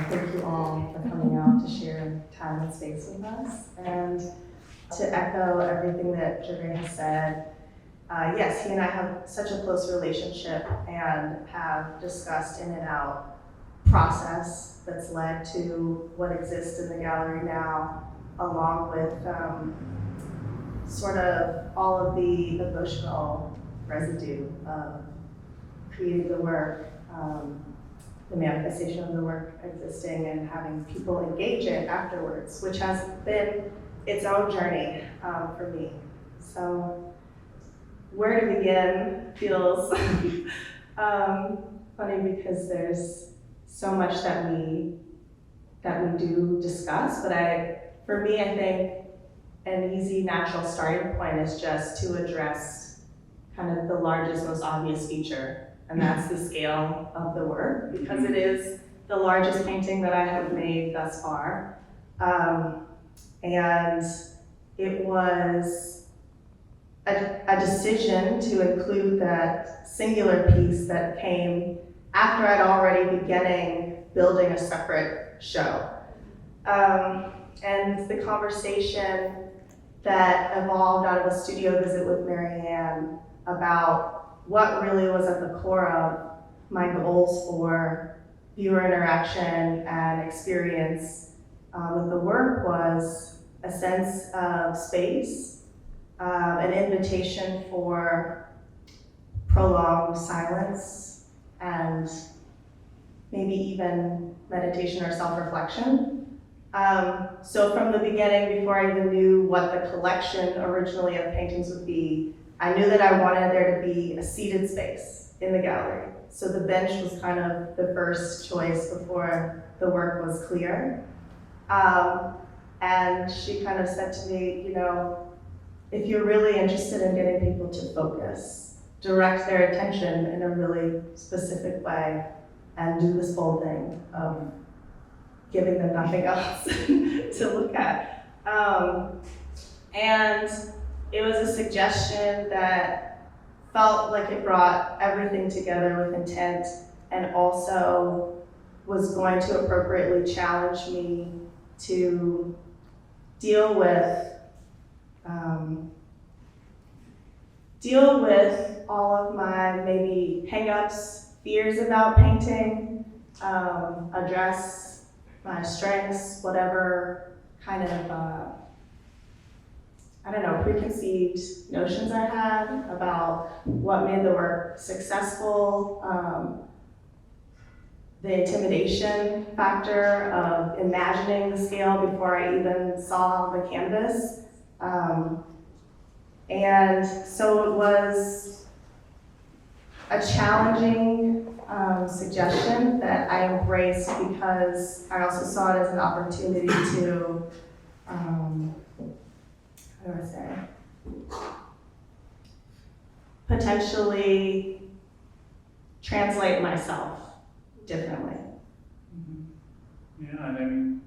thank you all for coming out to share time and space with us. And to echo everything that Javed has said, yes, he and I have such a close relationship and have discussed in and out process that's led to what exists in the gallery now, along with sort of all of the emotional residue of creating the work, the manifestation of the work existing and having people engage it afterwards, which has been its own journey for me. So where to begin feels funny because there's so much that we do discuss, but for me, I think an easy natural starting point is just to address kind of the largest, most obvious feature, and that's the scale of the work, because it is the largest painting that I have made thus far. And it was a decision to include that singular piece that came after I'd already beginning building a separate show. And the conversation that evolved out of a studio visit with Marianne about what really was at the core of my goals for viewer interaction and experience with the work was a sense of space, an invitation for prolonged silence and maybe even meditation or self-reflection. So from the beginning, before I even knew what the collection originally of paintings would be, I knew that I wanted there to be a seated space in the gallery. So the bench was kind of the first choice before the work was clear. And she kind of said to me, you know, if you're really interested in getting people to focus, direct their attention in a really specific way and do this whole thing of giving them nothing else to look at. And it was a suggestion that felt like it brought everything together with intent and also was going to appropriately challenge me to deal with all of my maybe hang-ups, fears about painting, address my strengths, whatever kind of, preconceived notions I had about what made the work successful, the intimidation factor of imagining the scale before I even saw the canvas. And so it was a challenging suggestion that I embraced because I also saw it as an opportunity to, potentially translate myself differently. Yeah, and I mean,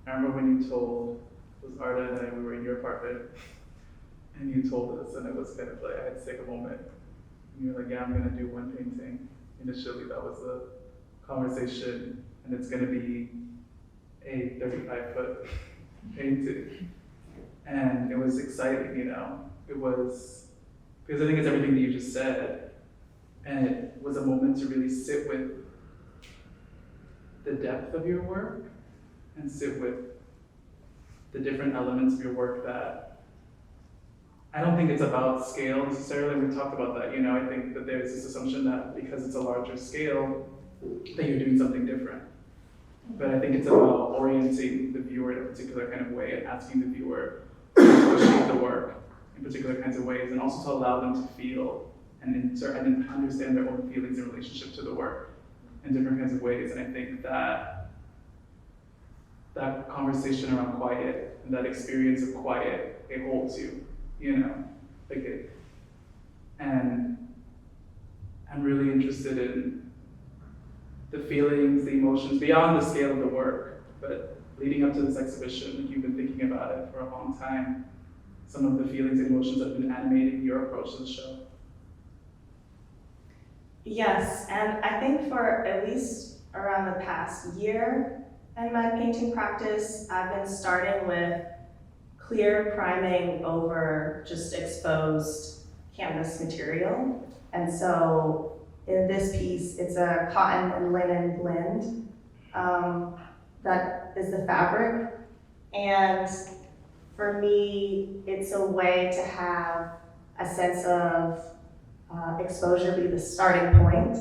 I remember when you told, it was Arda and I, we were in your apartment, and you told us, and it was kind of like, I had to take a moment. And you were like, yeah, I'm gonna do one painting. Initially, that was the conversation, and it's gonna be a 35-foot painting. And it was exciting, you know? It was, because I think it's everything that you just said, and it was a moment to really sit with the depth of your work and sit with the different elements of your work that I don't think it's about scale necessarily. We talked about that, you know, I think that there's this assumption that because it's a larger scale, that you're doing something different. But I think it's about orienting the viewer in a particular kind of way and asking the viewer to shape the work in particular kinds of ways, and also to allow them to feel and insert and understand their own feelings in relationship to the work in different kinds of ways. And I think that that conversation around quiet and that experience of quiet, it holds you, you know, like it. And I'm really interested in the feelings, the emotions, beyond the scale of the work, but leading up to this exhibition, you've been thinking about it for a long time, some of the feelings and emotions that have been animating your approach to the show. Yes, and I think for at least around the past year, In my painting practice, I've been starting with clear priming over just exposed canvas material. And so in this piece, it's a cotton and linen blend. That is the fabric. And for me, it's a way to have a sense of exposure be the starting point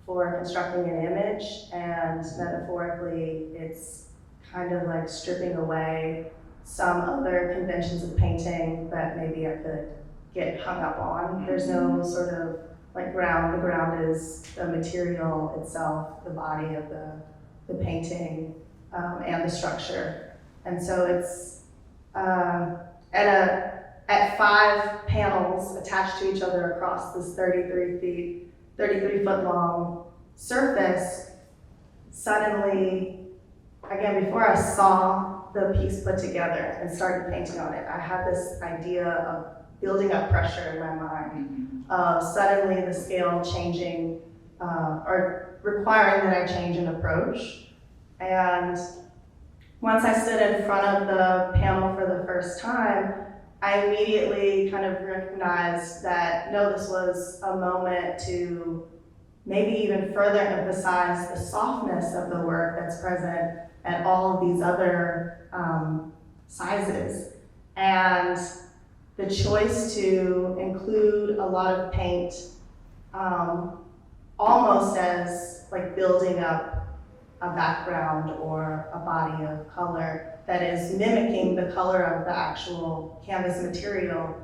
for constructing an image, and metaphorically, it's kind of like stripping away some other conventions of painting that maybe I could get hung up on. There's no sort of like ground. The ground is the material itself, the body of the painting, and the structure. And so it's at 5 panels attached to each other across this 33 foot long surface. Suddenly, again, before I saw the piece put together and started painting on it, I had this idea of building up pressure in my mind, of suddenly the scale changing, or requiring that I change an approach. And once I stood in front of the panel for the first time, I immediately kind of recognized that, no, this was a moment to maybe even further emphasize the softness of the work that's present at all of these other sizes. And the choice to include a lot of paint almost as like building up a background or a body of color that is mimicking the color of the actual canvas material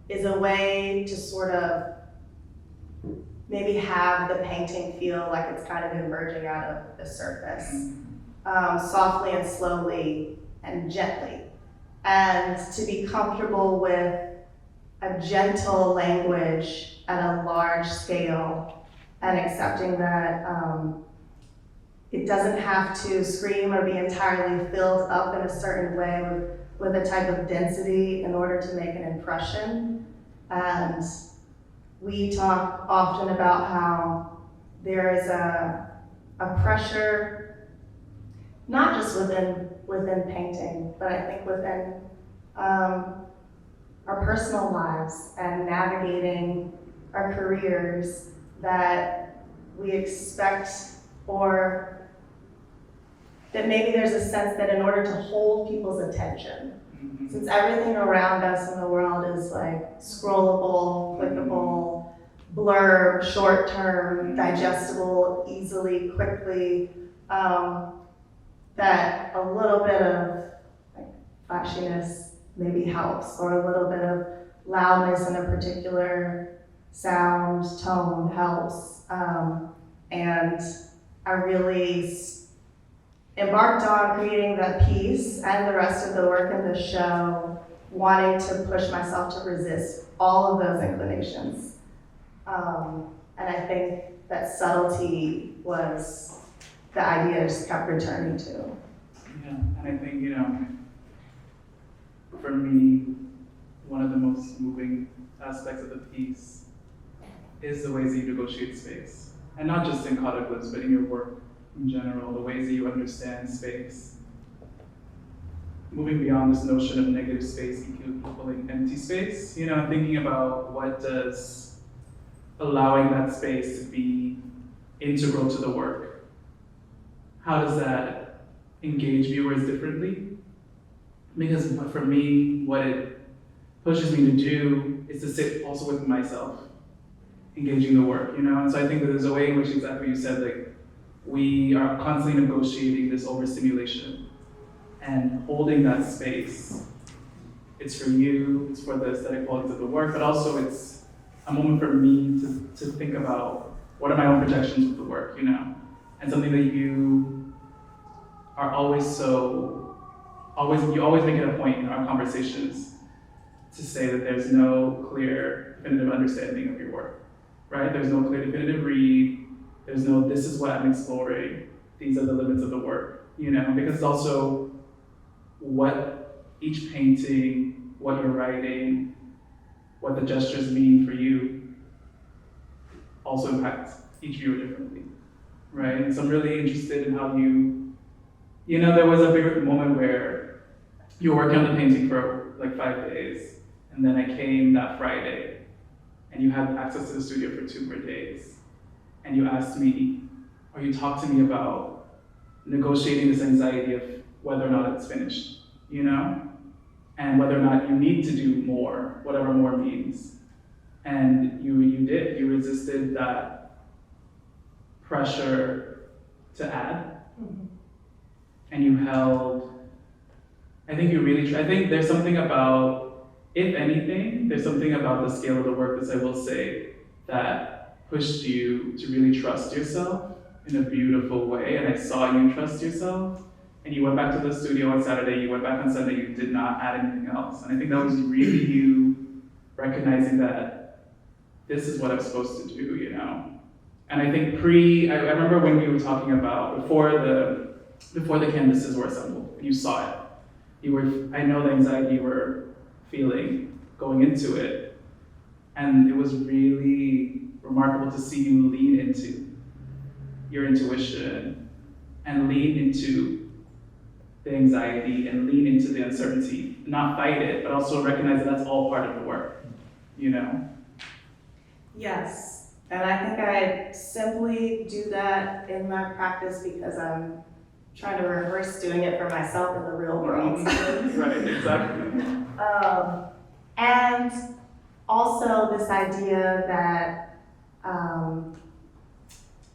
is a way to sort of maybe have the painting feel like it's kind of emerging out of the surface, softly and slowly and gently. And to be comfortable with a gentle language at a large scale and accepting that it doesn't have to scream or be entirely filled up in a certain way with a type of density in order to make an impression. And we talk often about how there is a pressure, not just within painting, but I think within our personal lives and navigating our careers, that we expect, or that maybe there's a sense that in order to hold people's attention, since everything around us in the world is like scrollable, clickable, blurb, short-term, digestible, easily, quickly, that a little bit of like flashiness maybe helps, or a little bit of loudness in a particular sound, tone helps. And I really embarked on creating that piece and the rest of the work in the show, wanting to push myself to resist all of those inclinations. And I think that subtlety was the idea I just kept returning to. Yeah, and I think, for me, one of the most moving aspects of the piece is the ways that you negotiate space. And not just in Cottage, but in your work in general, the ways that you understand space. Moving beyond this notion of negative space equaling empty space, thinking about what does allowing that space to be integral to the work, how does that engage viewers differently? Because for me, what it pushes me to do is to sit also with myself, engaging the work, And so I think that there's a way in which, exactly what you said, like, we are constantly negotiating this overstimulation and holding that space. It's for you, it's for the aesthetic qualities of the work, but also it's a moment for me to think about what are my own projections of the work, And something that you are you always make it a point in our conversations to say that there's no clear, definitive understanding of your work, right? There's no clear, definitive read. There's no, this is what I'm exploring. These are the limits of the work, Because it's also what each painting, what you're writing, what the gestures mean for you also impacts each viewer differently, right? And so I'm really interested in how you there was a big moment where you were working on the painting for like 5 days, and then I came that Friday, and you had access to the studio for 2 more days, and you asked me, or you talked to me about negotiating this anxiety of whether or not it's finished, and whether or not you need to do more, whatever more means. And you did, you resisted that pressure to add, and you held, I think there's something about, if anything, there's something about the scale of the work, as I will say, that pushed you to really trust yourself in a beautiful way, and I saw you trust yourself, and you went back to the studio on Saturday, you went back on Sunday, you did not add anything else, and I think that was really you recognizing that this is what I'm supposed to do, And I think I remember when we were talking about, before the canvases were assembled, you saw it. I know the anxiety you were feeling going into it, and it was really remarkable to see you lean into your intuition and lean into the anxiety and lean into the uncertainty, not fight it, but also recognize that that's all part of the work, Yes, and I think I simply do that in my practice because I'm trying to rehearse doing it for myself in the real world. Right, exactly. And also this idea that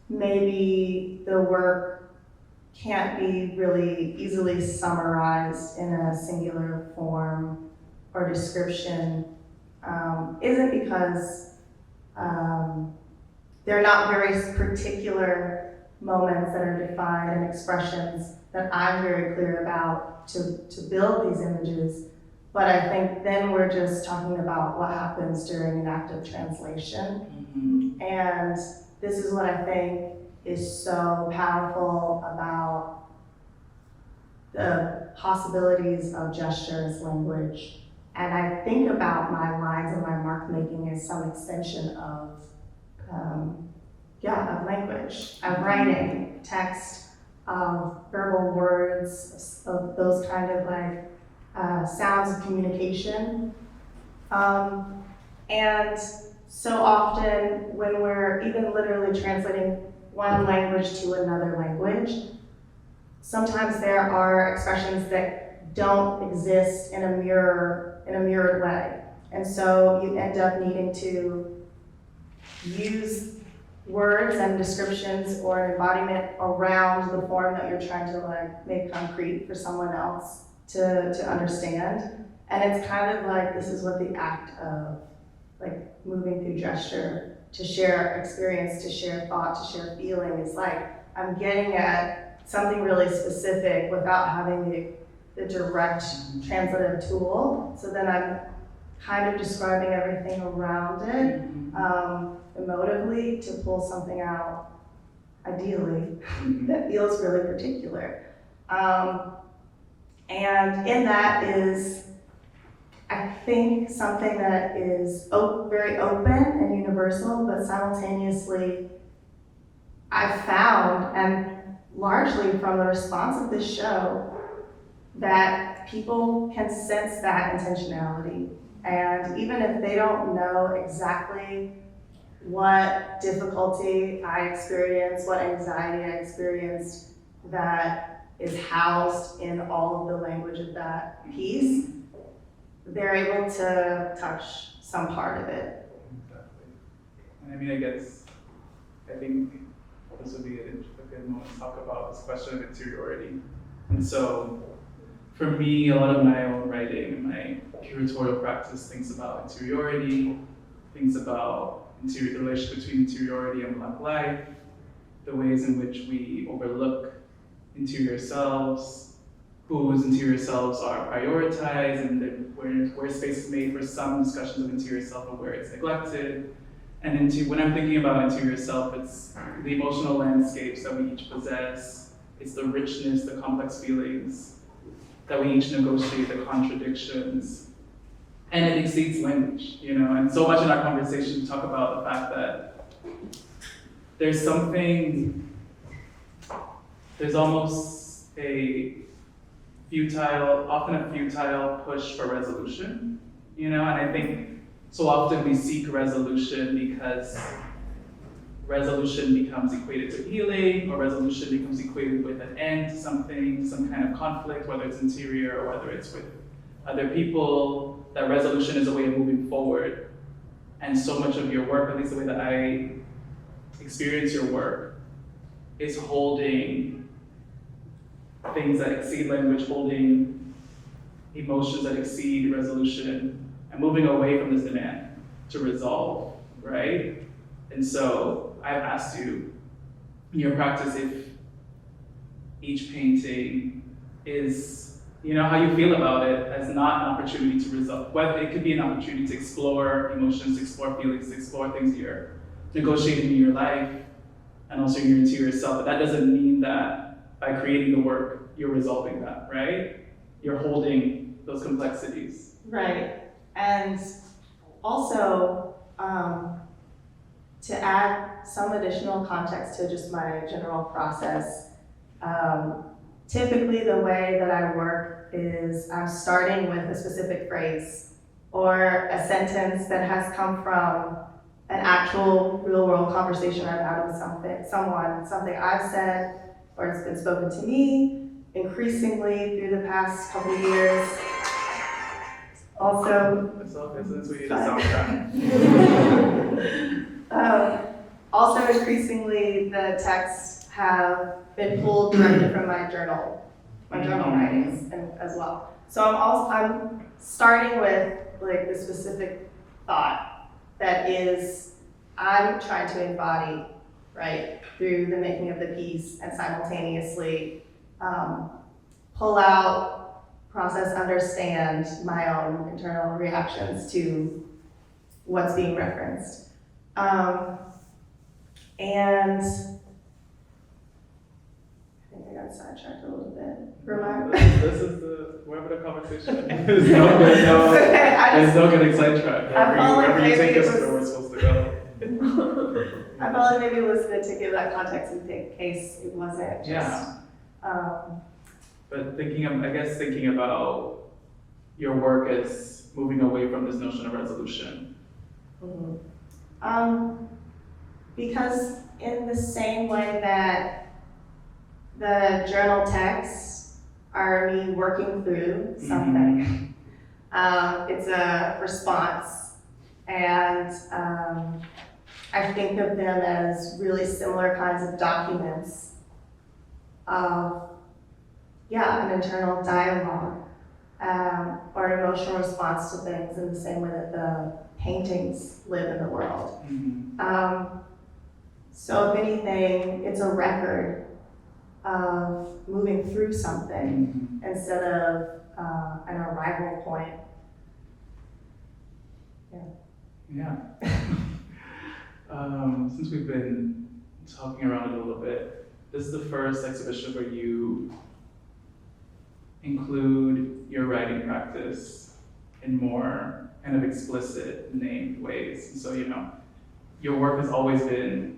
maybe the work can't be really easily summarized in a singular form or description isn't because they're not very particular moments that are defined and expressions that I'm very clear about to build these images. But I think then we're just talking about what happens during an act of translation. And this is what I think is so powerful about the possibilities of gesture as language. And I think about my lines and my mark making as some extension of language, of writing, text, of verbal words, of those kind of sounds of communication. And so often when we're even literally translating one language to another language, sometimes there are expressions that don't exist in a mirrored way. And so you end up needing to use words and descriptions or an embodiment around the form that you're trying to make concrete for someone else to understand. And it's kind of like, this is what the act of moving through gesture, to share experience, to share thought, to share feeling is like, I'm getting at something really specific without having the direct translative tool. So then I'm kind of describing everything around it emotively to pull something out, ideally, that feels really particular. And in that is, I think, something that is very open and universal, but simultaneously I've found, and largely from the response of this show, that people can sense that intentionality. And even if they don't know exactly what difficulty I experienced, what anxiety I experienced that is housed in all of the language of that piece, they're able to touch some part of it. Exactly. And I think this would be a good moment to talk about this question of interiority. And so, for me, a lot of my own writing and my curatorial practice thinks about interiority, thinks about the relationship between interiority and Black life, the ways in which we overlook interior selves, whose interior selves are prioritized, and where space is made for some discussions of interior self and where it's neglected. And when I'm thinking about interior self, it's the emotional landscapes that we each possess, it's the richness, the complex feelings that we each negotiate, the contradictions, and it exceeds language, and so much in our conversation we talk about the fact that there's almost often a futile push for resolution, and I think so often we seek resolution because resolution becomes equated to healing, or resolution becomes equated with an end to something, some kind of conflict, whether it's interior or whether it's with other people. That resolution is a way of moving forward. And so much of your work, at least the way that I experience your work, is holding things that exceed language, holding emotions that exceed resolution, and moving away from this demand to resolve, right? And so I've asked you in your practice if each painting is, how you feel about it as not an opportunity to resolve, whether it could be an opportunity to explore emotions, to explore feelings, to explore things that you're negotiating in your life and also in your interior self. But that doesn't mean that by creating the work, you're resolving that, right? You're holding those complexities. Right. And also, to add some additional context to just my general process, typically the way that I work is I'm starting with a specific phrase or a sentence that has come from an actual real world conversation I've had with something I've said or it's been spoken to me increasingly through the past couple of years. Also, we need a soundtrack. Also, increasingly, the texts have been pulled directly from my journal writings as well. So I'm starting with like the specific thought that is I'm trying to embody, right, through the making of the piece and simultaneously pull out, process, understand my own internal reactions to what's being referenced. And I think I got sidetracked a little bit. Remind me. This is we're having a conversation. There's no getting sidetracked. Wherever you take us to where we're supposed to go. I felt like maybe it was good to give that context in case it wasn't just. Yeah. But thinking about your work as moving away from this notion of resolution. Mm-hmm. Because in the same way that the journal texts are me working through something, it's a response, and I think of them as really similar kinds of documents of, an internal dialogue or an emotional response to things in the same way that the paintings live in the world. So if anything, it's a record of moving through something instead of an arrival point. Yeah. Since we've been talking around it a little bit, this is the first exhibition where you include your writing practice in more kind of explicit, named ways. And so, your work has always been,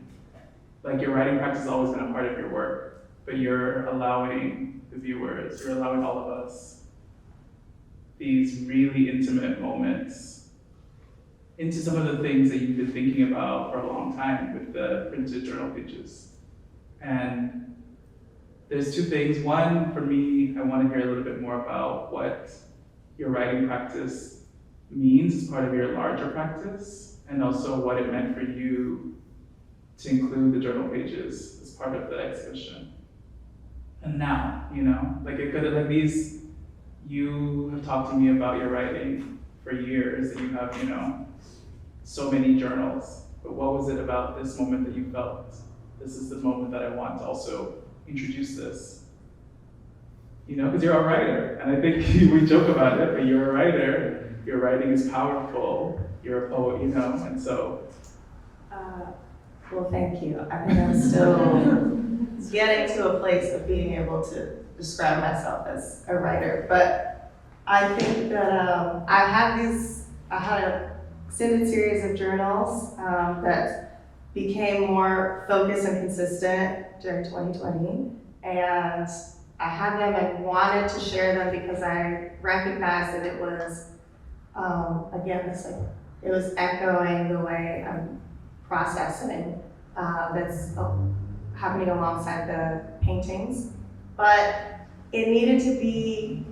your writing practice has always been a part of your work, but you're allowing the viewers, you're allowing all of us these really intimate moments into some of the things that you've been thinking about for a long time with the printed journal pages. And there's two things. One, for me, I want to hear a little bit more about what your writing practice means as part of your larger practice, and also what it meant for you to include the journal pages as part of the exhibition. And now, you have talked to me about your writing for years, and you have, so many journals. But what was it about this moment that you felt, this is the moment that I want to also introduce this? Because you're a writer, and I think we joke about it, but you're a writer, your writing is powerful, you're a poet, and so. Well, thank you. I think I'm still getting to a place of being able to describe myself as a writer, but I think that I had an extended series of journals that became more focused and consistent during 2020, and had them and wanted to share them because I recognized that it was, again, it was echoing the way I'm processing that's happening alongside the paintings. But it needed to be,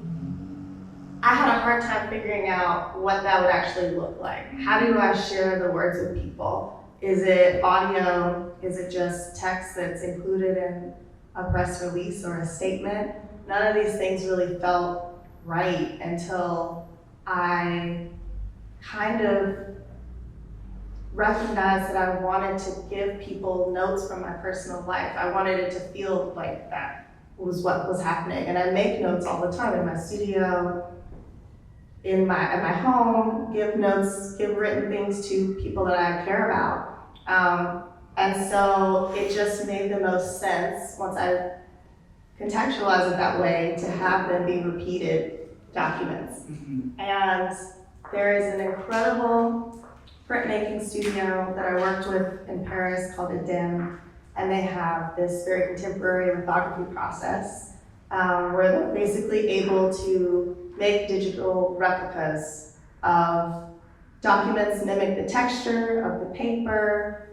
I had a hard time figuring out what that would actually look like. How do I share the words with people? Is it audio? Is it just text that's included in a press release or a statement? None of these things really felt right until I kind of recognized that I wanted to give people notes from my personal life. I wanted it to feel like that was what was happening. And I make notes all the time in my studio, at my home, give notes, give written things to people that I care about. And so it just made the most sense once I contextualized it that way to have them be repeated documents. And there is an incredible printmaking studio that I worked with in Paris called Edem, and they have this very contemporary lithography process where they're basically able to make digital replicas of documents, mimic the texture of the paper.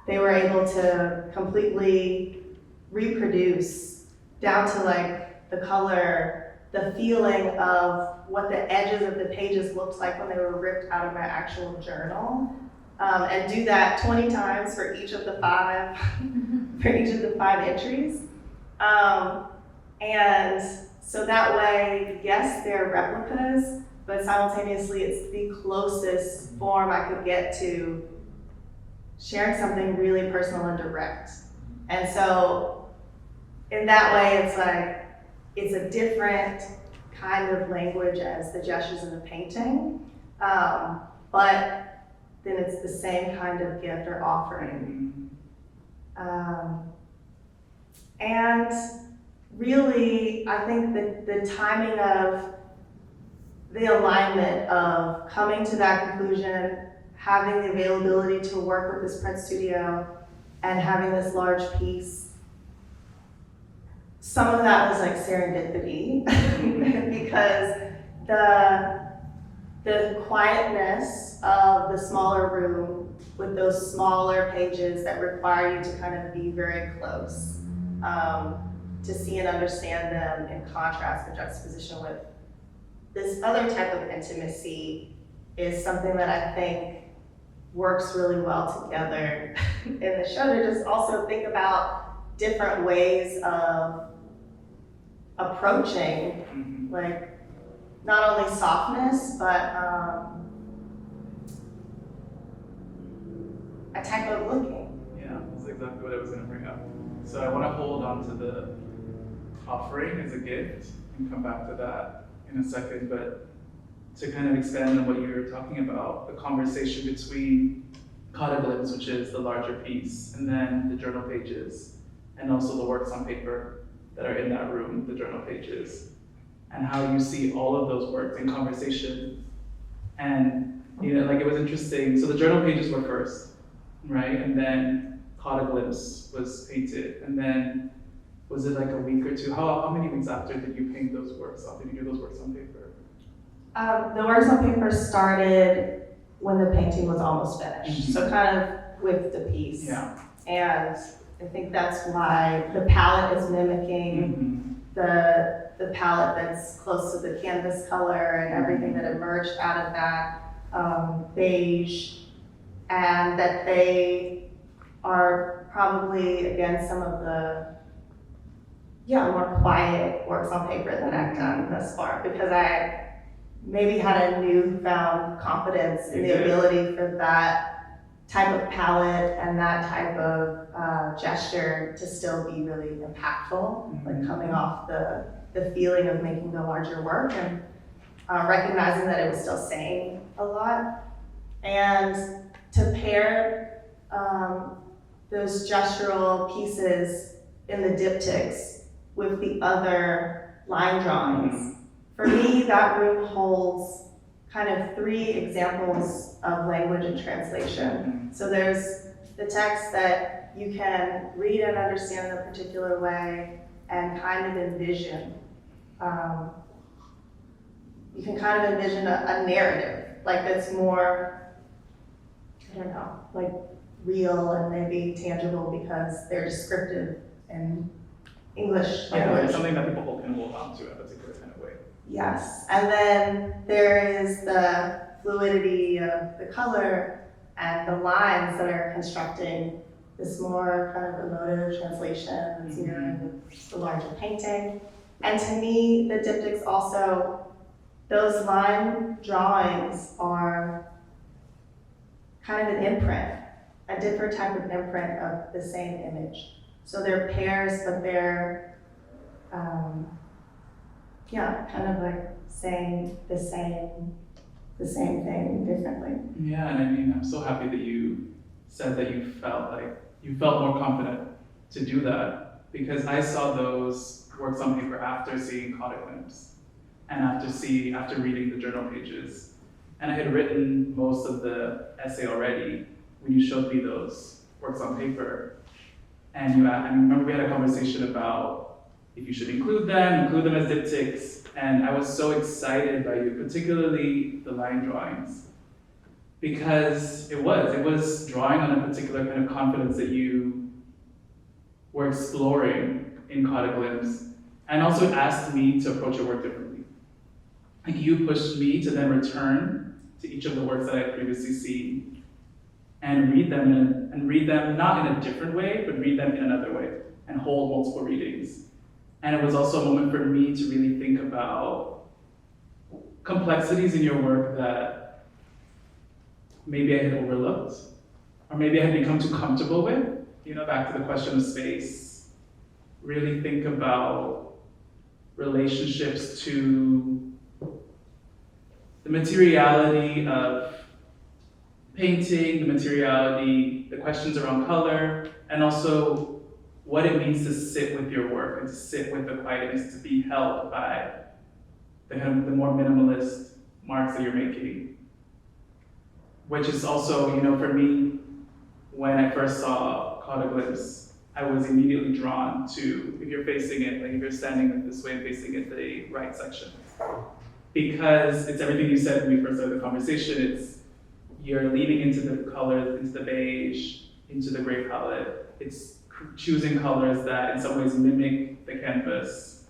They were able to completely reproduce down to like the color, the feeling of what the edges of the pages looked like when they were ripped out of my actual journal, and do that 20 times for each of the five, entries. And so that way, yes, they're replicas, but simultaneously it's the closest form I could get to sharing something really personal and direct. And so in that way, it's like, it's a different kind of language as the gestures in the painting, but then it's the same kind of gift or offering. And really, I think that the timing of the alignment of coming to that conclusion, having the availability to work with this print studio, and having this large piece, some of that was like serendipity because the quietness of the smaller room with those smaller pages that require you to kind of be very close to see and understand them in contrast and juxtaposition with this other type of intimacy is something that I think works really well together in the show, to just also think about different ways of approaching, like not only softness, but a type of looking. Yeah, that's exactly what I was going to bring up. So I want to hold on to the offering as a gift and come back to that in a second, but to kind of expand on what you were talking about, the conversation between Caught a Glimpse, which is the larger piece, and then the journal pages, and also the works on paper that are in that room, the journal pages, and how you see all of those works in conversation. And, you know, like it was interesting. So the journal pages were first, right? And then Caught a Glimpse was painted. And then, was it like a week or two? How many weeks after did you paint those works on? Did you do those works on paper? The works on paper started when the painting was almost finished. So kind of with the piece. Yeah. And I think that's why the palette is mimicking the palette that's close to the canvas color and everything that emerged out of that beige, and that they are probably, again, some of the more quiet works on paper that I've done thus far, because I maybe had a newfound confidence in the ability for that type of palette and that type of gesture to still be really impactful, like coming off the feeling of making the larger work and recognizing that it was still saying a lot. And to pair those gestural pieces in the diptychs with the other line drawings, for me, that room holds kind of three examples of language and translation. So there's the text that you can read and understand in a particular way, and kind of envision, you can kind of envision a narrative, like that's more, I don't know, like real and maybe tangible because they're descriptive in English Yeah, language. it's something that people can hold on to in a particular kind of way. Yes, and then there is the fluidity of the color and the lines that are constructing this more kind of emotive translation that's mirroring the larger painting. And to me, the diptychs also, those line drawings are kind of an imprint, a different type of imprint of the same image. So they're pairs, but they're, kind of like saying the same thing differently. Yeah, and I mean, I'm so happy that you said that you felt more confident to do that, because I saw those works on paper after seeing Cauda Glimpse and after reading the journal pages. And I had written most of the essay already when you showed me those works on paper. And I remember we had a conversation about if you should include them as diptychs. And I was so excited by you, particularly the line drawings, because it was drawing on a particular kind of confidence that you were exploring in Cauda Glimpse, and also asked me to approach your work differently. Like, you pushed me to then return to each of the works that I had previously seen and read them not in a different way, but read them in another way and hold multiple readings. And it was also a moment for me to really think about complexities in your work that maybe I had overlooked, or maybe I had become too comfortable with. Back to the question of space. Really think about relationships to the materiality of painting, the questions around color, and also what it means to sit with your work and to sit with the quietness, to be held by the more minimalist marks that you're making. Which is also, for me, when I first saw Cauda Glimpse, I was immediately drawn to, if you're facing it, like if you're standing this way facing it, the right section. Because it's everything you said when we first started the conversation. You're leaning into the colors, into the beige, into the gray palette. It's choosing colors that in some ways mimic the canvas.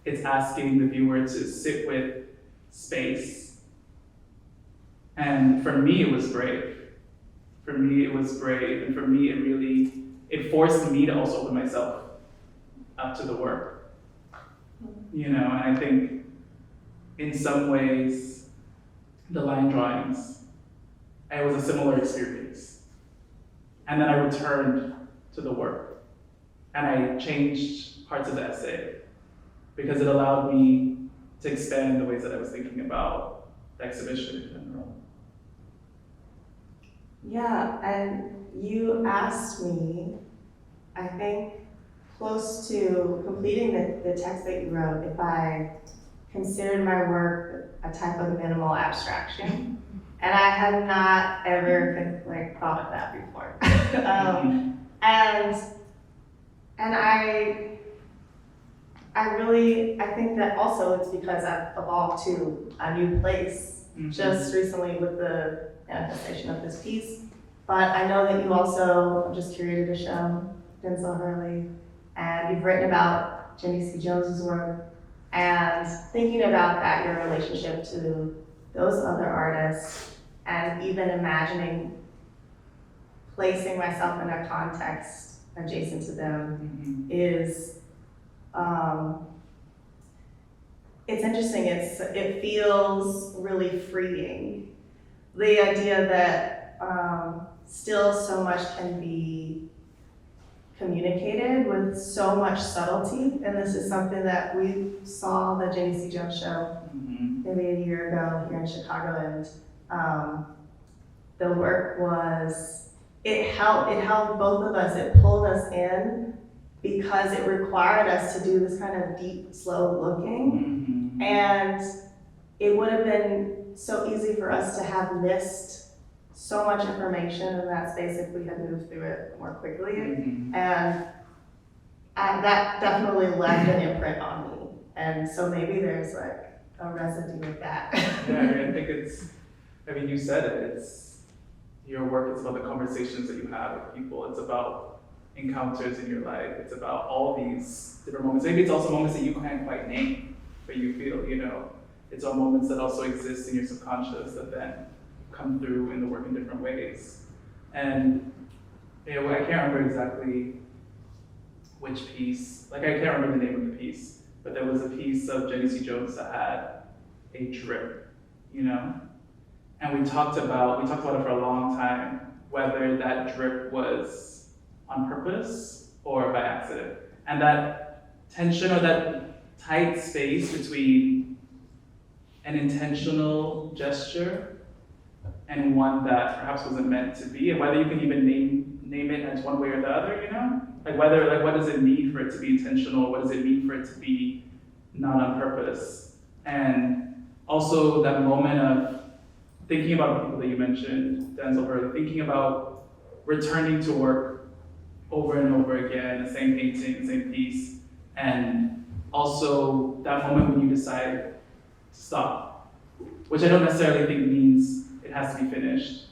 It's asking the viewer to sit with space. And for me, it was brave. And for me, it forced me to also open myself up to the work. And I think in some ways, the line drawings, it was a similar experience. And then I returned to the work. And I changed parts of the essay because it allowed me to expand the ways that I was thinking about the exhibition in general. Yeah, and you asked me, I think, close to completing the text that you wrote, if I considered my work a type of minimal abstraction. And I had not ever thought of that before. And I think that also it's because I've evolved to a new place just recently with the manifestation of this piece. But I know that you also just curated a show, Denzel Hurley, and you've written about Jenny C. Jones's work, and thinking about that, your relationship to those other artists, and even imagining placing myself in a context adjacent to them is, it's interesting. It feels really freeing. The idea that still so much can be communicated with so much subtlety, and this is something that we saw the Jenny C. Jones show maybe a year ago here in Chicago, and the work was, it held both of us, it pulled us in because it required us to do this kind of deep, slow looking, and it would have been so easy for us to have missed so much information in that space if we had moved through it more quickly. And that definitely left an imprint on me. And so maybe there's like a residue of that. Yeah, I mean, I think you said it, it's your work, it's about the conversations that you have with people, it's about encounters in your life, it's about all these different moments. Maybe it's also moments that you can't quite name, but you feel, it's all moments that also exist in your subconscious that then come through in the work in different ways. And I can't remember exactly which piece, I can't remember the name of the piece, but there was a piece of Jenny C. Jones that had a drip, And we talked about it for a long time, whether that drip was on purpose or by accident. And that tension or that tight space between an intentional gesture and one that perhaps wasn't meant to be, and whether you can even name it as one way or the other, what does it mean for it to be intentional? What does it mean for it to be not on purpose? And also that moment of thinking about the people that you mentioned, Denzel Hurley, thinking about returning to work over and over again, the same painting, the same piece, and also that moment when you decide to stop, which I don't necessarily think means it has to be finished.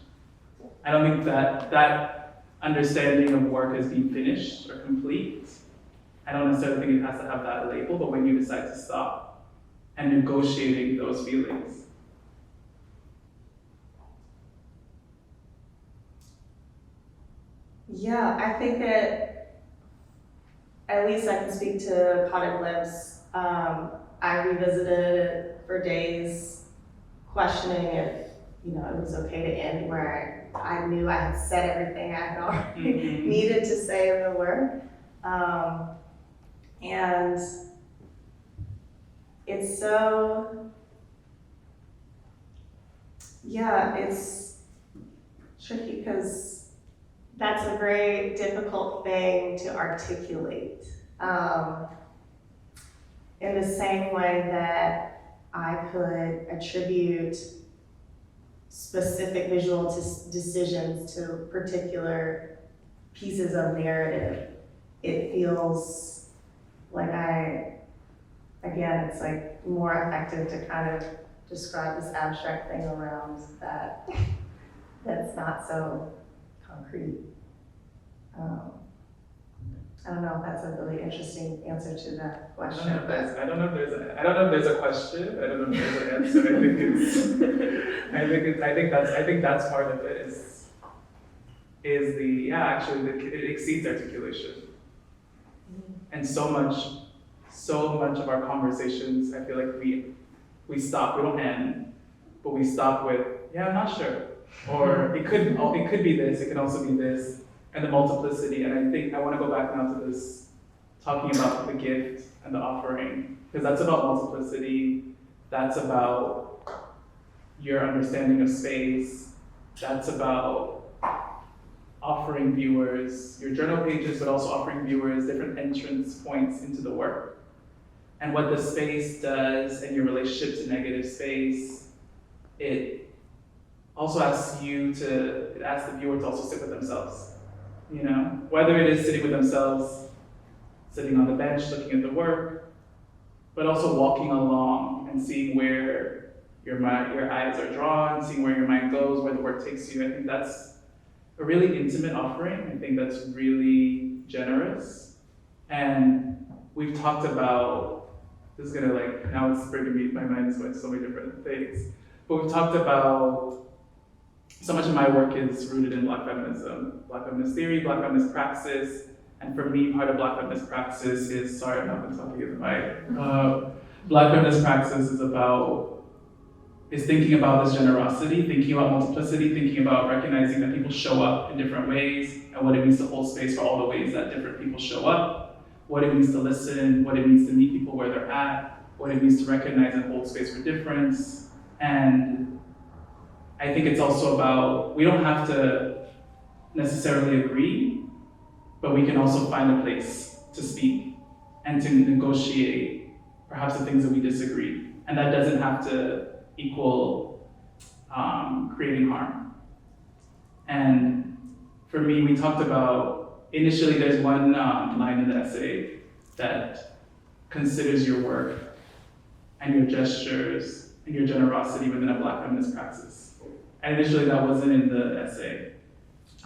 I don't think that understanding of work as being finished or complete, I don't necessarily think it has to have that label, but when you decide to stop and negotiating those feelings. Yeah, I think that at least I can speak to Potted Lips. I revisited it for days, questioning if it was okay to end where I knew I had said everything I had already needed to say in the work. And it's so, it's tricky because that's a very difficult thing to articulate. In the same way that I could attribute specific visual decisions to particular pieces of narrative, it feels like it's like more effective to kind of describe this abstract thing around that's not so concrete. I don't know if that's a really interesting answer to that question. I don't know if there's a question. I don't know if there's an answer. I think that's part of it. It exceeds articulation. And so much of our conversations, I feel like we stop. We don't end, but we stop with, I'm not sure, or it could be this. It can also be this. And the multiplicity, and I think I want to go back now to this, talking about the gift and the offering, because that's about multiplicity, that's about your understanding of space, that's about offering viewers your journal pages, but also offering viewers different entrance points into the work. And what the space does and your relationship to negative space, it also asks the viewer to also sit with themselves. Whether it is sitting with themselves, sitting on the bench, looking at the work, but also walking along and seeing where your eyes are drawn, seeing where your mind goes, where the work takes you. I think that's a really intimate offering. I think that's really generous. And we've talked about, now it's bringing my mind is going to so many different things, but we've talked about so much of my work is rooted in Black feminism, Black feminist theory, Black feminist praxis, and for me, part of Black feminist praxis is, sorry, I've not been talking in the mic. Black feminist praxis is thinking about this generosity, thinking about multiplicity, thinking about recognizing that people show up in different ways, and what it means to hold space for all the ways that different people show up, what it means to listen, what it means to meet people where they're at, what it means to recognize and hold space for difference, and I think it's also about, we don't have to necessarily agree, but we can also find a place to speak and to negotiate perhaps the things that we disagree. And that doesn't have to equal creating harm. And for me, we talked about, initially there's one line in the essay that considers your work and your gestures and your generosity within a Black feminist praxis. And initially that wasn't in the essay.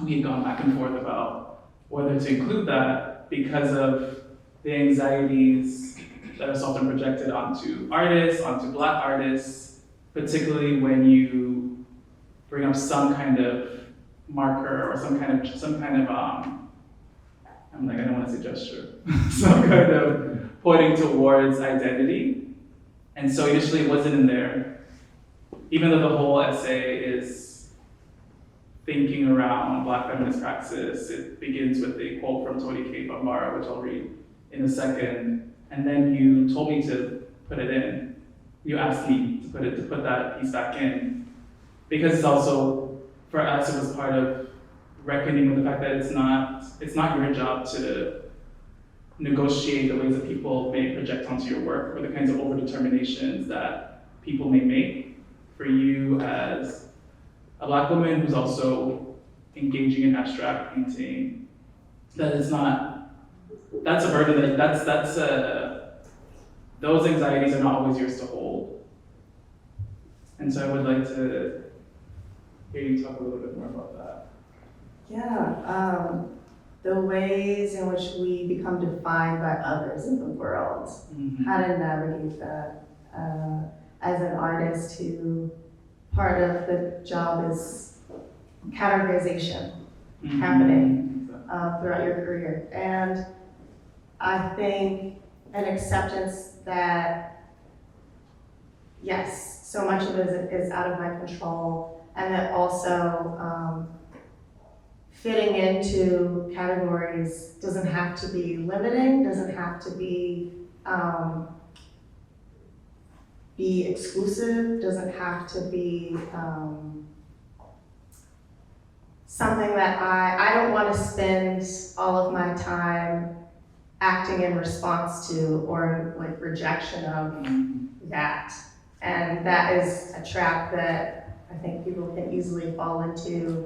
We had gone back and forth about whether to include that because of the anxieties that are so often projected onto artists, onto Black artists, particularly when you bring up some kind of marker or some kind of I don't want to say gesture, some kind of pointing towards identity. And so initially it wasn't in there, even though the whole essay is thinking around Black feminist praxis. It begins with a quote from Toni Cade Bambara, which I'll read in a second. And then you told me to put it in. You asked me to put that piece back in. Because it's also, for us, it was part of reckoning with the fact that it's not your job to negotiate the ways that people may project onto your work or the kinds of overdeterminations that people may make for you as a Black woman who's also engaging in abstract painting. That's a burden those anxieties are not always yours to hold. And so I would like to hear you talk a little bit more about that. Yeah, the ways in which we become defined by others in the world, how to navigate that. As an artist who, part of the job is categorization happening throughout your career. And I think an acceptance that, yes, so much of it is out of my control, and that also fitting into categories doesn't have to be limiting, doesn't have to be exclusive, doesn't have to be something that I don't want to spend all of my time acting in response to or like rejection of that. And that is a trap that I think people can easily fall into.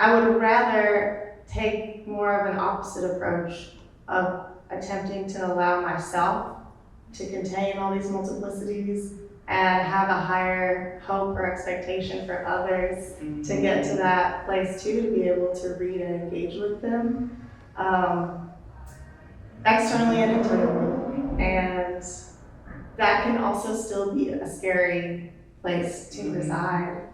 I would rather take more of an opposite approach of attempting to allow myself to contain all these multiplicities and have a higher hope or expectation for others to get to that place too, to be able to read and engage with them, externally and internally. And that can also still be a scary place to reside,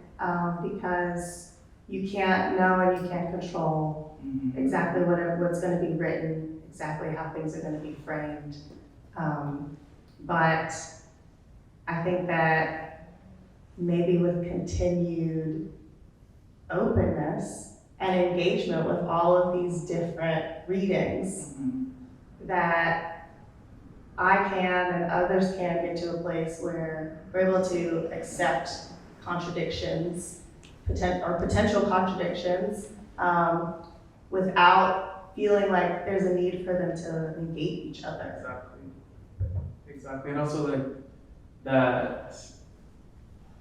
because you can't know and you can't control exactly what's going to be written, exactly how things are going to be framed. But I think that maybe with continued openness and engagement with all of these different readings, that I can and others can get to a place where we're able to accept contradictions, potential contradictions, without feeling like there's a need for them to negate each other. Exactly. And also like that,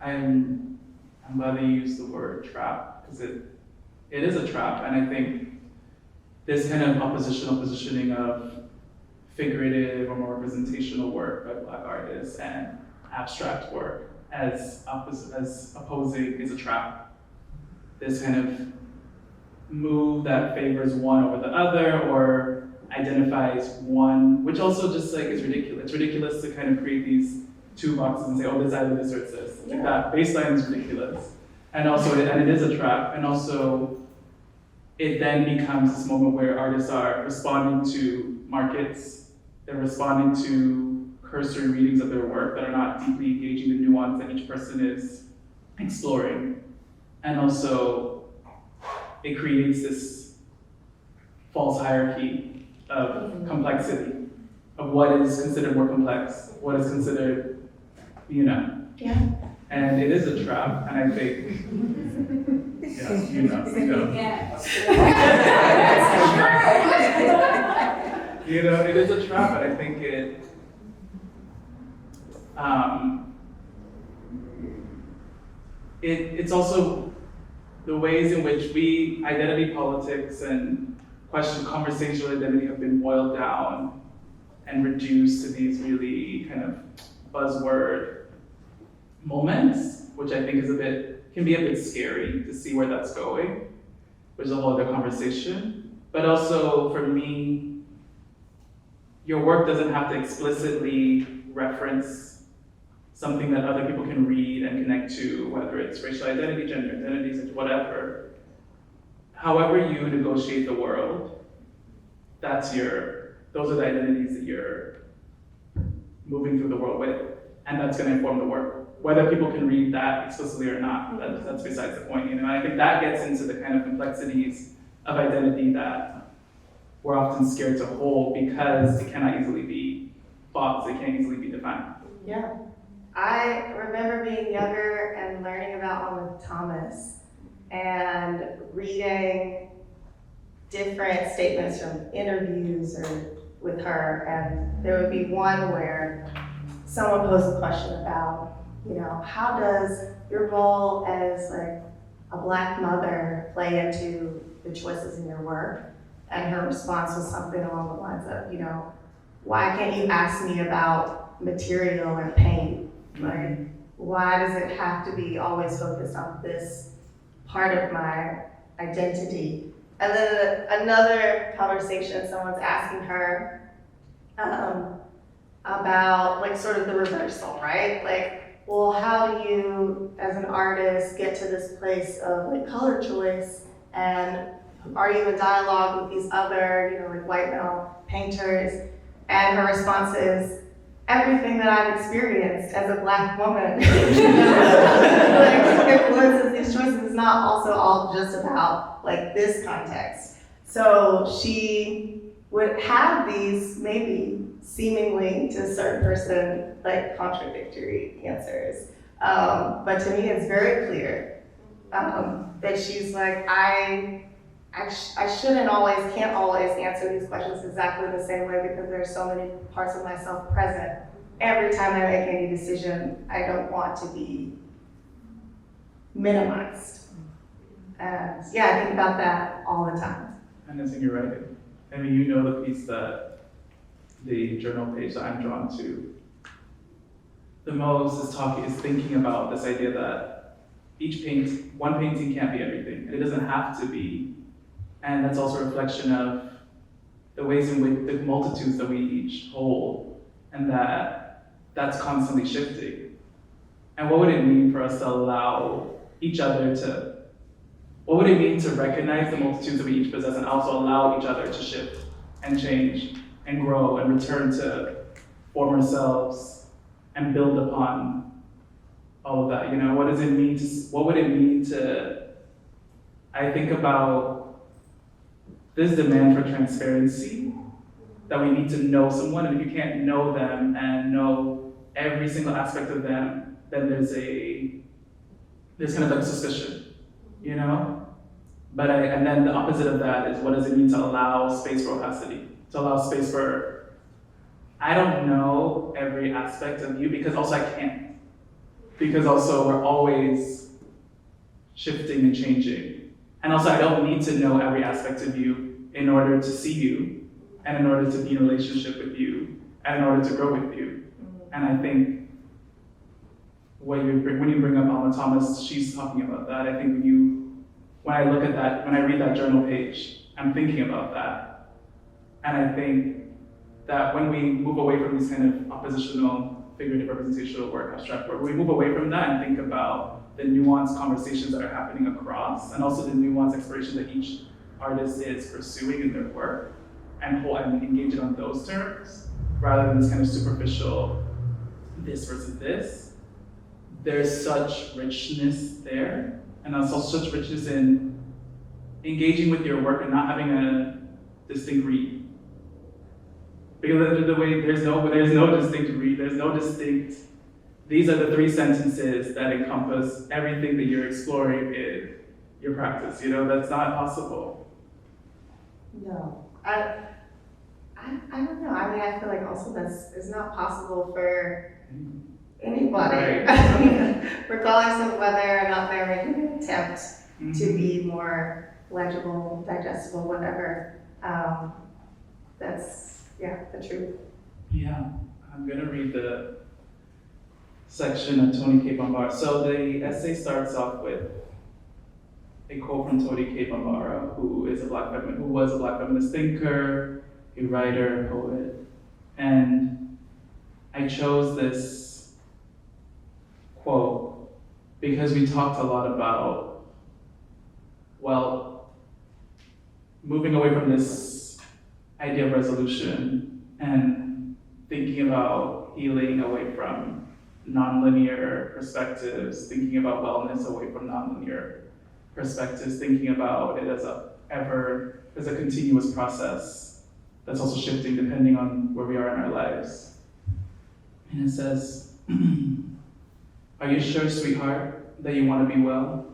I'm glad that you used the word trap, because it is a trap. And I think this kind of oppositional positioning of figurative or more representational work by Black artists and abstract work as opposing is a trap. This kind of move that favors one over the other or identifies one, which also just like is ridiculous. It's ridiculous to kind of create these two boxes and say, oh, this either this or it's this. Like that baseline is ridiculous. And also, it is a trap. And also, it then becomes this moment where artists are responding to markets, they're responding to cursory readings of their work that are not deeply engaging the nuance that each person is exploring. And also, it creates this false hierarchy of complexity, of what is considered more complex, what is considered, Yeah. And it is a trap, and I think, it is a trap, and I think it's also the ways in which identity politics and conversational identity have been boiled down and reduced to these really kind of buzzword moments, which I think can be a bit scary to see where that's going, which is a whole other conversation. But also for me, your work doesn't have to explicitly reference something that other people can read and connect to, whether it's racial identity, gender identity, whatever. However you negotiate the world, those are the identities that you're moving through the world with, and that's going to inform the work. Whether people can read that explicitly or not, that's besides the point, And I think that gets into the kind of complexities of identity that we're often scared to hold because it cannot easily be boxed, it can't easily be defined. Yeah. I remember being younger and learning about Alma Thomas and reading different statements from interviews or with her, and there would be one where someone posed a question about, how does your role as like a Black mother play into the choices in your work? And her response was something along the lines of, why can't you ask me about material or pain? Like, why does it have to be always focused on this part of my identity? And then another conversation, someone's asking her about like sort of the reversal, right? Like, well, how do you, as an artist, get to this place of like color choice? And are you in dialogue with these other, like white male painters? And her response is, everything that I've experienced as a Black woman, like influences these choices. It's not also all just about like this context. So she would have these maybe seemingly to a certain person like contradictory answers, but to me it's very clear that she's like, I can't always answer these questions exactly the same way because there are so many parts of myself present. Every time I make any decision, I don't want to be minimized. And yeah, I think about that all the time. And as in you're right. I mean, the piece the journal page that I'm drawn to the most is thinking about this idea that one painting can't be everything. It doesn't have to be. And that's also a reflection of the ways in which the multitudes that we each hold, and that's constantly shifting. And what would it mean for us to allow each other what would it mean to recognize the multitudes that we each possess and also allow each other to shift and change and grow and return to former selves and build upon all of that? What would it mean to, I think about this demand for transparency, that we need to know someone, and if you can't know them and know every single aspect of them, then there's kind of like a suspicion, But and then the opposite of that is, what does it mean to allow space for opacity, to allow space for, I don't know every aspect of you, because also I can't, because also we're always shifting and changing, and also I don't need to know every aspect of you in order to see you, and in order to be in a relationship with you, and in order to grow with you. And I think when you bring up Alma Thomas, she's talking about that. I think when I look at that, when I read that journal page, I'm thinking about that. And I think that when we move away from these kind of oppositional, figurative, representational work, abstract work, we move away from that and think about the nuanced conversations that are happening across, and also the nuanced exploration that each artist is pursuing in their work, and engage it on those terms, rather than this kind of superficial, this versus this. There's such richness there, and also such richness in engaging with your work and not having a distinct read. Because at the end of the way, there's no distinct read, there's no distinct, these are the three sentences that encompass everything that you're exploring in your practice. That's not possible. No, I don't know. I feel like also it's not possible for anybody. Right. Regardless of whether or not they're making an attempt to be more legible, digestible, whatever. That's, the truth. Yeah, I'm gonna read the section of Tony K. Bambara. So the essay starts off with a quote from Tony K. Bambara, who was a black feminist thinker, a writer, poet, and I chose this quote because we talked a lot about, well, moving away from this idea of resolution and thinking about healing away from nonlinear perspectives, thinking about wellness away from nonlinear perspectives, thinking about it as a continuous process that's also shifting depending on where we are in our lives. And it says, are you sure, sweetheart, that you want to be well?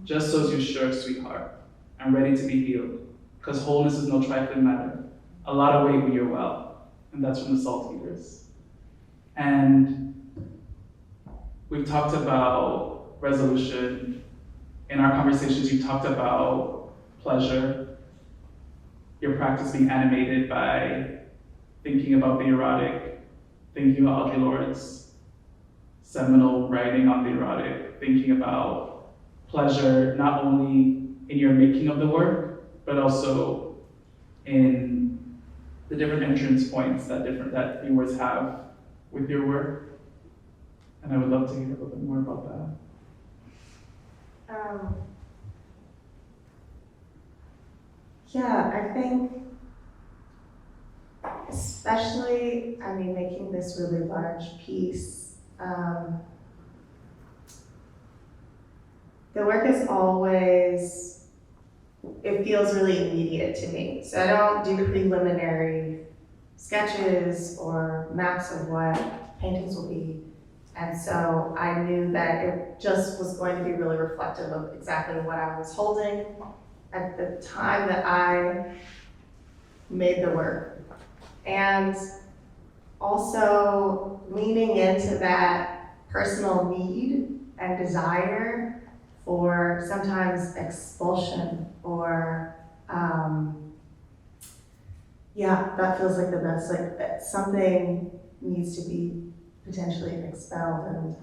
Just so as you're sure, sweetheart, I'm ready to be healed, because wholeness is no trifling matter. A lot of weight when you're well, and that's from the Salt Eaters. And we've talked about resolution. In our conversations, you talked about pleasure, your practice being animated by thinking about the erotic, thinking about Audre Lorde's seminal writing on the erotic, thinking about pleasure not only in your making of the work, but also in the different entrance points that viewers have with your work. And I would love to hear a little bit more about that. I think, especially, making this really large piece, the work is always, it feels really immediate to me. So I don't do preliminary sketches or maps of what paintings will be. And so I knew that it just was going to be really reflective of exactly what I was holding at the time that I made the work. And also leaning into that personal need and desire for sometimes expulsion or, that feels like the best, like that something needs to be potentially expelled, and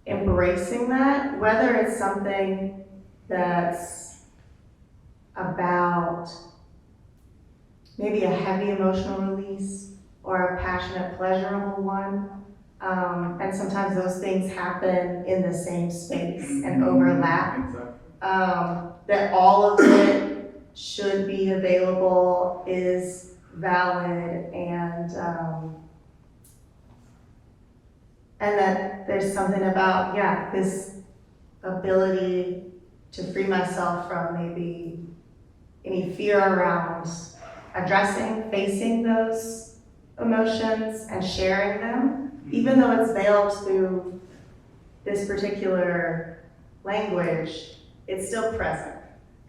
embracing that, whether it's something that's about maybe a heavy emotional release or a passionate, pleasurable one. And sometimes those things happen in the same space and overlap. Exactly. That all of it should be available is valid, and that there's something about, this ability to free myself from maybe any fear around facing those emotions and sharing them, even though it's veiled through this particular language, it's still present.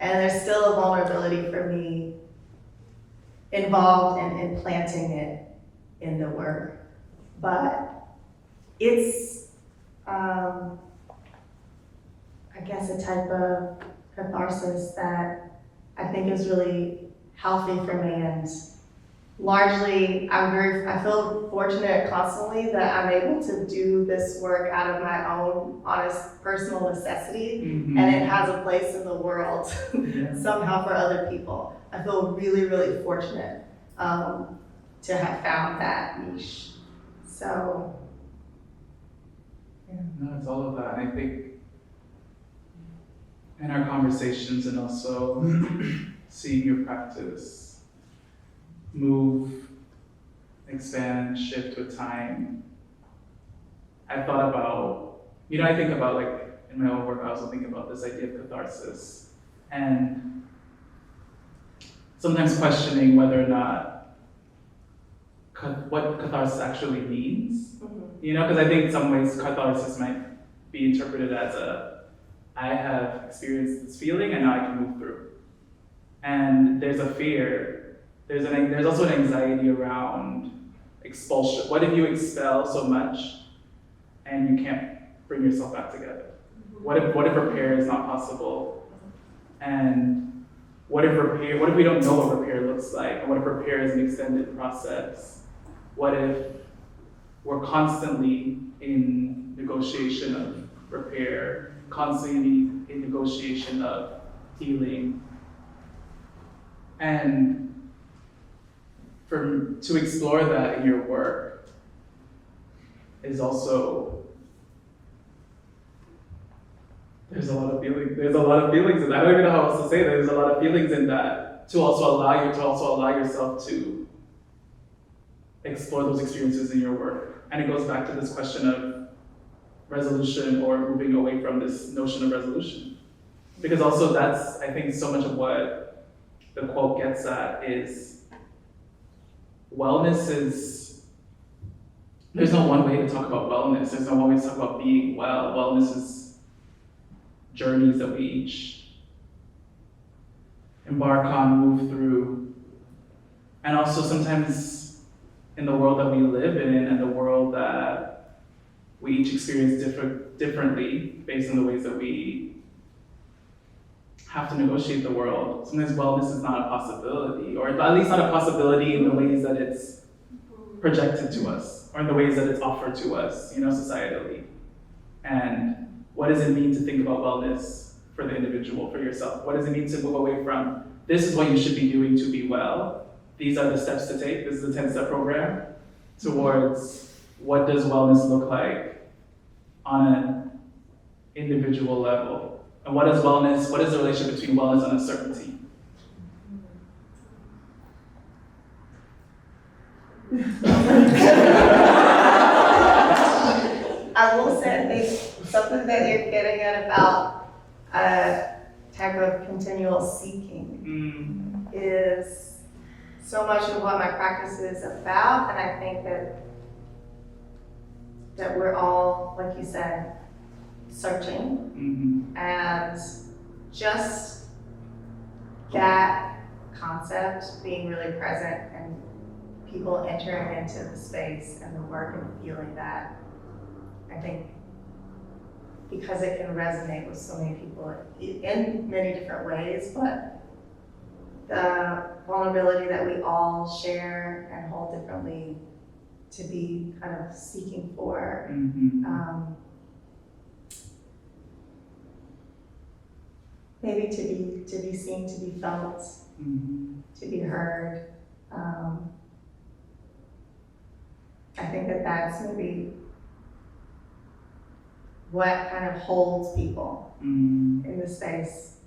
And there's still a vulnerability for me involved in planting it in the work. But it's, I guess, a type of catharsis that I think is really healthy for me, and largely I feel fortunate constantly that I'm able to do this work out of my own honest personal necessity, and it has a place in the world somehow for other people. I feel really, really fortunate to have found that niche. So, No, it's all of that. And I think in our conversations and also seeing your practice move, expand, shift with time, I thought about, I think about, like, in my own work, I also think about this idea of catharsis, and sometimes questioning whether or not what catharsis actually means. Because I think in some ways catharsis might be interpreted as I have experienced this feeling and now I can move through. And there's a fear, there's also an anxiety around expulsion. What if you expel so much and you can't bring yourself back together? What if repair is not possible? And what if we don't know what repair looks like? And what if repair is an extended process? What if we're constantly in negotiation of repair, constantly in negotiation of healing? And to explore that in your work is also, there's a lot of feelings and I don't even know how else to say that. There's a lot of feelings in that to also allow yourself to explore those experiences in your work. And it goes back to this question of resolution or moving away from this notion of resolution. Because also that's, I think, so much of what the quote gets at is wellness is, there's no one way to talk about wellness. There's no one way to talk about being well. Wellness is journeys that we each embark on, move through. And also sometimes in the world that we live in and the world that we each experience differently based on the ways that we have to negotiate the world. Sometimes wellness is not a possibility, or at least not a possibility in the ways that it's projected to us, or in the ways that it's offered to us, societally. And what does it mean to think about wellness for the individual, for yourself? What does it mean to move away from, this is what you should be doing to be well, these are the steps to take, this is a 10-step program, towards what does wellness look like on an individual level? And what is the relationship between wellness and uncertainty? I will say, I think something that you're getting at about a type of continual seeking is so much of what my practice is about, and I think that we're all, like you said, searching, and just that concept being really present and people entering into the space and the work and feeling that, I think because it can resonate with so many people in many different ways, but the vulnerability that we all share and hold differently to be kind of seeking for, maybe to be seen, to be felt, to be heard. I think that's maybe what kind of holds people in the space.